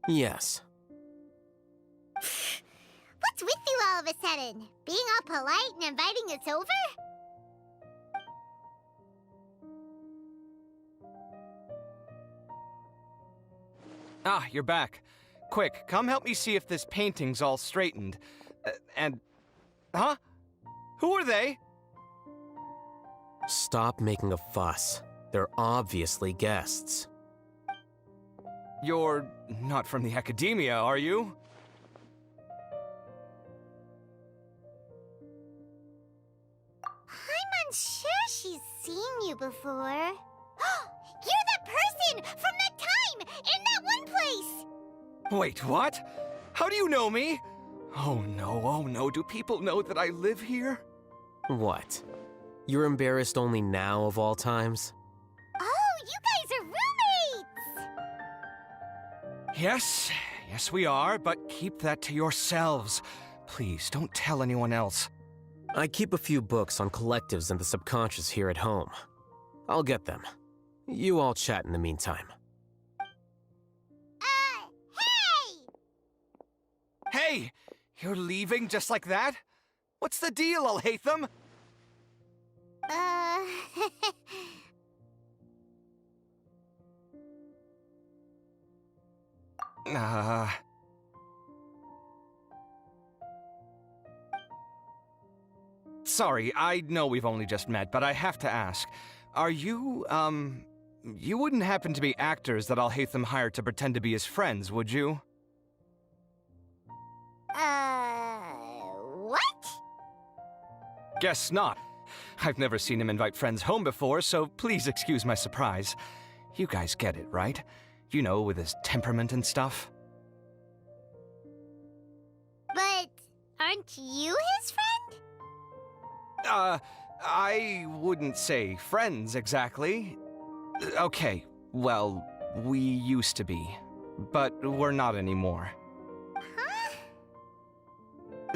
Yes. What's with you all of a sudden? Being all polite and inviting us over? Ah, you're back. Quick, come help me see if this painting's all straightened. Huh? Who are they? Stop making a fuss. They're obviously guests. You're not from the academia, are you? I'm unsure she's seen you before. You're that person from that time in that one place! Wait, what? How do you know me? Oh no, do people know that I live here? What? You're embarrassed only now of all times? Oh, you guys are roommates! Yes we are, but keep that to yourselves. Please, don't tell anyone else. I keep a few books on collectives and the subconscious here at home. I'll get them. You all chat in the meantime. Hey! Hey! You're leaving just like that? What's the deal, Alhaitham? Sorry, I know we've only just met, but I have to ask. Are you, you wouldn't happen to be actors that Alhaitham hired to pretend to be his friends, would you? What? Guess not. I've never seen him invite friends home before, so please excuse my surprise. You guys get it, right? You know, with his temperament and stuff. But aren't you his friend? I wouldn't say friends exactly. Okay, well, we used to be, but we're not anymore. Huh?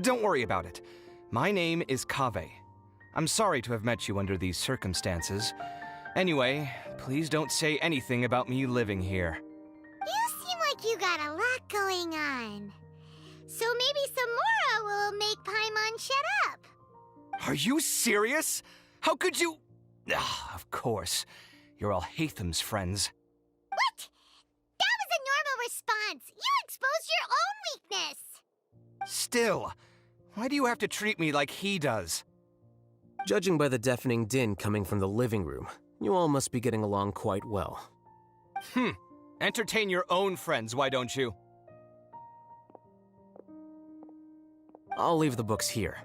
Don't worry about it. My name is Kaveh. I'm sorry to have met you under these circumstances. Anyway, please don't say anything about me living here. You seem like you got a lot going on. So maybe Samora will make Paimon shut up. Are you serious? How could you? Ah, of course. You're Alhaitham's friends. What? That was a normal response. You exposed your own weakness. Still, why do you have to treat me like he does? Judging by the deafening din coming from the living room, you all must be getting along quite well. Entertain your own friends, why don't you? I'll leave the books here.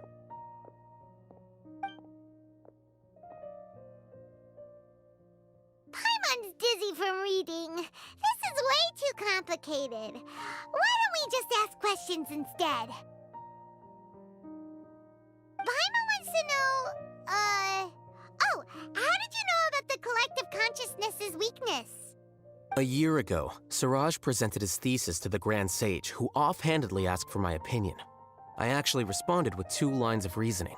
Paimon's dizzy from reading. This is way too complicated. Why don't we just ask questions instead? Paimon wants to know, oh, how did you know about the collective consciousness's weakness? A year ago, Siraj presented his thesis to the Grand Sage, who offhandedly asked for my opinion. I actually responded with 2 lines of reasoning.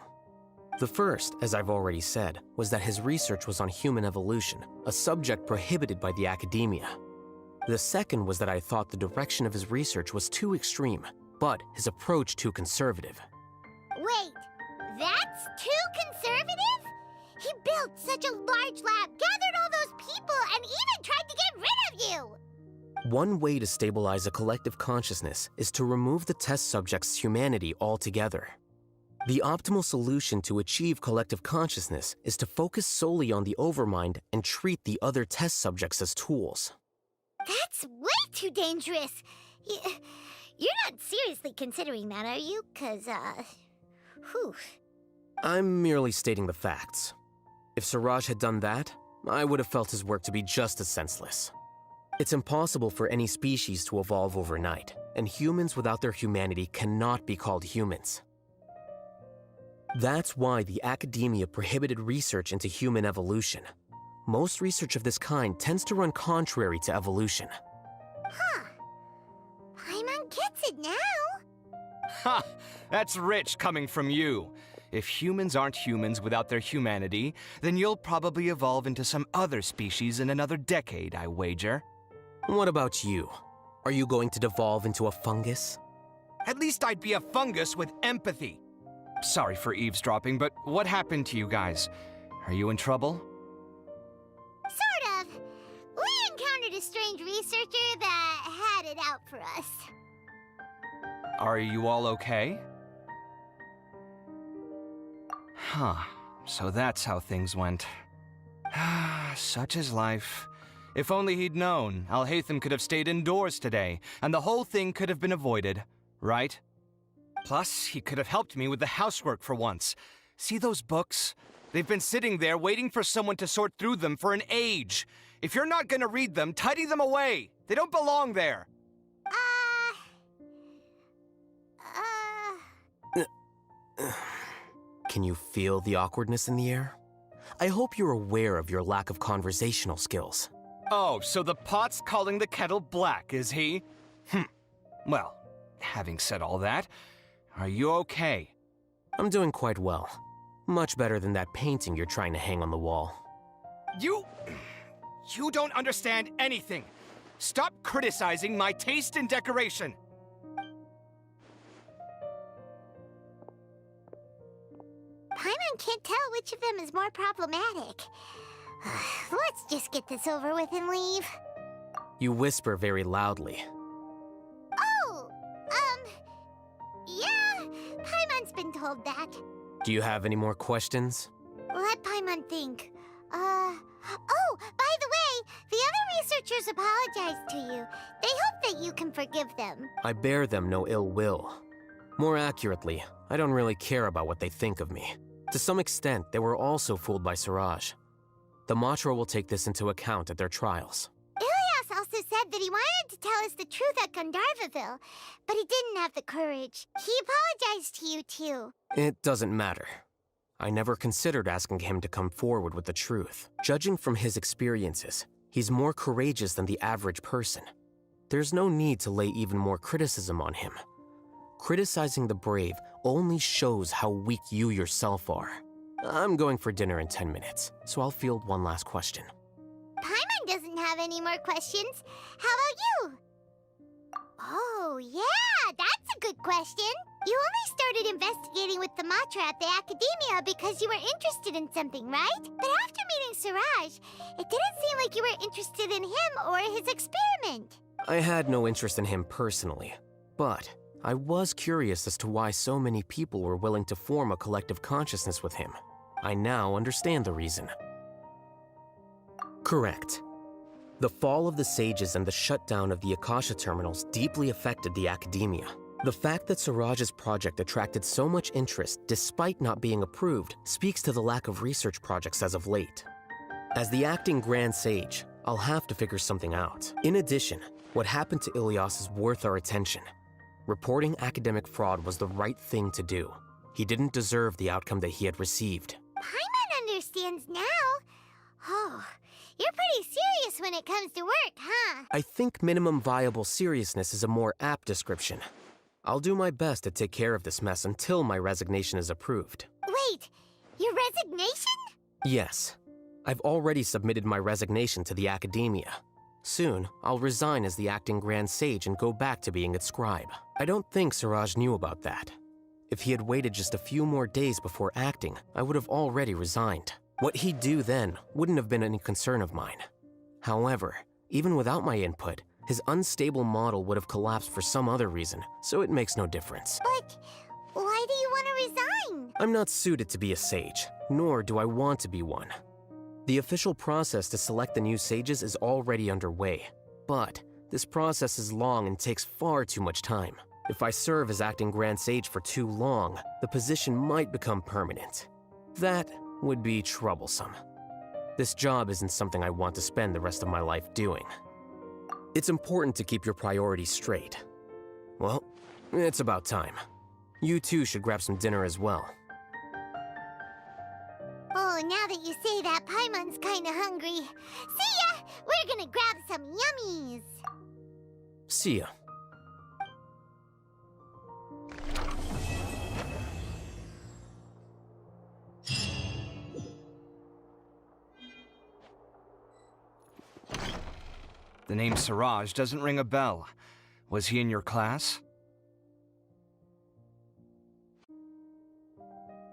The first, as I've already said, was that his research was on human evolution, a subject prohibited by the academia. The second was that I thought the direction of his research was too extreme, but his approach too conservative. Wait, that's too conservative? He built such a large lab, gathered all those people, and even tried to get rid of you! One way to stabilize a collective consciousness is to remove the test subject's humanity altogether. The optimal solution to achieve collective consciousness is to focus solely on the overmind and treat the other test subjects as tools. That's way too dangerous. You're not seriously considering that, are you? 'Cause, whew. I'm merely stating the facts. If Siraj had done that, I would have felt his work to be just as senseless. It's impossible for any species to evolve overnight, and humans without their humanity cannot be called humans. That's why the academia prohibited research into human evolution. Most research of this kind tends to run contrary to evolution. Huh. Paimon gets it now. Ha! That's rich coming from you. If humans aren't humans without their humanity, then you'll probably evolve into some other species in another decade, I wager. What about you? Are you going to devolve into a fungus? At least I'd be a fungus with empathy. Sorry for eavesdropping, but what happened to you guys? Are you in trouble? Sort of. We encountered a strange researcher that had it out for us. Are you all okay? Huh. So that's how things went. Such is life. If only he'd known, Alhaitham could have stayed indoors today, and the whole thing could have been avoided, right? Plus, he could have helped me with the housework for once. See those books? They've been sitting there waiting for someone to sort through them for an age. If you're not gonna read them, tidy them away. They don't belong there. Can you feel the awkwardness in the air? I hope you're aware of your lack of conversational skills. Oh, so the pot's calling the kettle black, is he? Well, having said all that, are you okay? I'm doing quite well. Much better than that painting you're trying to hang on the wall. You don't understand anything. Stop criticizing my taste in decoration. Paimon can't tell which of them is more problematic. Let's just get this over with and leave. You whisper very loudly. Oh, yeah, Paimon's been told that. Do you have any more questions? Let Paimon think. Oh, by the way, the other researchers apologized to you. They hope that you can forgive them. I bear them no ill will. More accurately, I don't really care about what they think of me. To some extent, they were also fooled by Siraj. The Matra will take this into account at their trials. Ilias also said that he wanted to tell us the truth at Gandharvaville, but he didn't have the courage. He apologized to you, too. It doesn't matter. I never considered asking him to come forward with the truth. Judging from his experiences, he's more courageous than the average person. There's no need to lay even more criticism on him. Criticizing the brave only shows how weak you yourself are. I'm going for dinner in 10 minutes, so I'll field one last question. Paimon doesn't have any more questions. How about you? Oh, yeah, that's a good question. You only started investigating with the Matra at the Academia because you were interested in something, right? But after meeting Siraj, it didn't seem like you were interested in him or his experiment. I had no interest in him personally, but I was curious as to why so many people were willing to form a collective consciousness with him. I now understand the reason. Correct. The fall of the sages and the shutdown of the Akasha terminals deeply affected the Academia. The fact that Siraj's project attracted so much interest despite not being approved speaks to the lack of research projects as of late. As the acting Grand Sage, I'll have to figure something out. In addition, what happened to Ilias is worth our attention. Reporting academic fraud was the right thing to do. He didn't deserve the outcome that he had received. Paimon understands now. Oh, you're pretty serious when it comes to work, huh? I think minimum viable seriousness is a more apt description. I'll do my best to take care of this mess until my resignation is approved. Wait, your resignation? Yes. I've already submitted my resignation to the Academia. Soon, I'll resign as the acting Grand Sage and go back to being its scribe. I don't think Siraj knew about that. If he had waited just a few more days before acting, I would have already resigned. What he'd do then wouldn't have been any concern of mine. However, even without my input, his unstable model would have collapsed for some other reason, so it makes no difference. But why do you want to resign? I'm not suited to be a sage, nor do I want to be one. The official process to select the new sages is already underway, but this process is long and takes far too much time. If I serve as acting Grand Sage for too long, the position might become permanent. That would be troublesome. This job isn't something I want to spend the rest of my life doing. It's important to keep your priorities straight. Well, it's about time. You too should grab some dinner as well. Oh, now that you say that, Paimon's kinda hungry. See ya! We're gonna grab some yummies! See ya. The name Siraj doesn't ring a bell. Was he in your class?